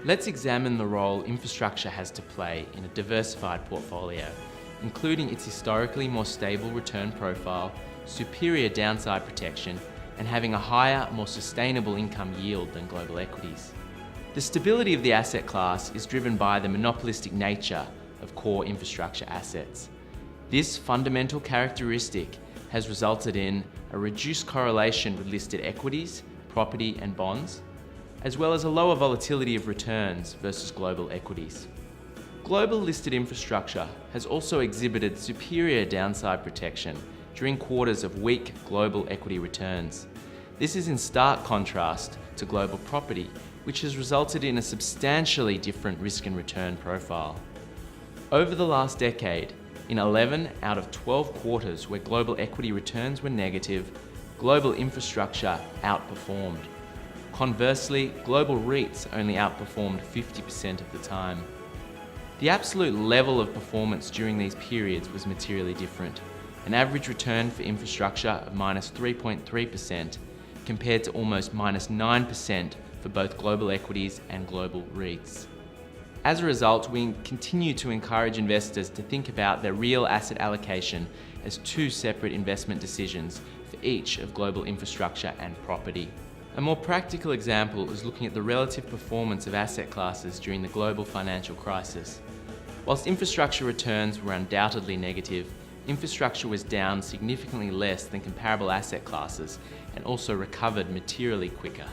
Let's examine the role infrastructure has to play in a diversified portfolio, including its historically more stable return profile, superior downside protection, and having a higher, more sustainable income yield than global equities. The stability of the asset class is driven by the monopolistic nature of core infrastructure assets. This fundamental characteristic has resulted in a reduced correlation with listed equities, property and bonds, as well as a lower volatility of returns versus global equities. Global listed infrastructure has also exhibited superior downside protection during quarters of weak global equity returns. This is in stark contrast to global property, which has resulted in a substantially different risk and return profile. Over the last decade, in 11 out of 12 quarters where global equity returns were negative, global infrastructure outperformed. Conversely, global REITs only outperformed 50% of the time. The absolute level of performance during these periods was materially different. An average return for infrastructure of -3.3% compared to almost -9% for both global equities and global REITs. As a result, we continue to encourage investors to think about their real asset allocation as two separate investment decisions for each of global infrastructure and property. A more practical example is looking at the relative performance of asset classes during the global financial crisis. Whilst infrastructure returns were undoubtedly negative, infrastructure was down significantly less than comparable asset classes and also recovered materially quicker.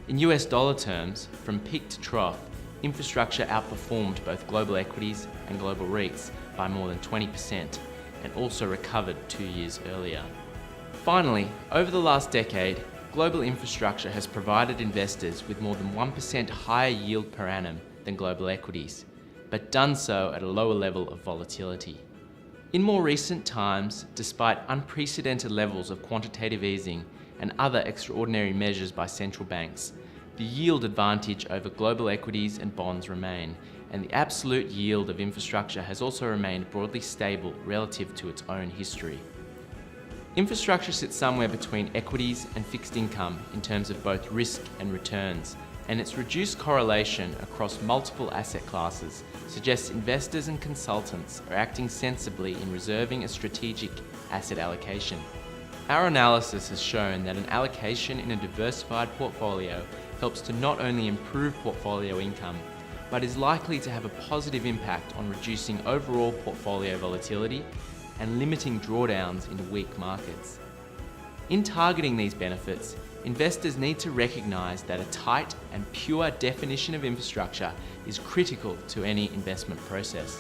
In US dollar terms, from peak to trough, infrastructure outperformed both global equities and global REITs by more than 20% and also recovered 2 years earlier. Finally, over the last decade, global infrastructure has provided investors with more than 1% higher yield per annum than global equities, but done so at a lower level of volatility. In more recent times, despite unprecedented levels of quantitative easing and other extraordinary measures by central banks, the yield advantage over global equities and bonds remain, and the absolute yield of infrastructure has also remained broadly stable relative to its own history. Infrastructure sits somewhere between equities and fixed income in terms of both risk and returns, and its reduced correlation across multiple asset classes suggests investors and consultants are acting sensibly in reserving a strategic asset allocation. Our analysis has shown that an allocation in a diversified portfolio helps to not only improve portfolio income, but is likely to have a positive impact on reducing overall portfolio volatility and limiting drawdowns in weak markets. In targeting these benefits, investors need to recognise that a tight and pure definition of infrastructure is critical to any investment process.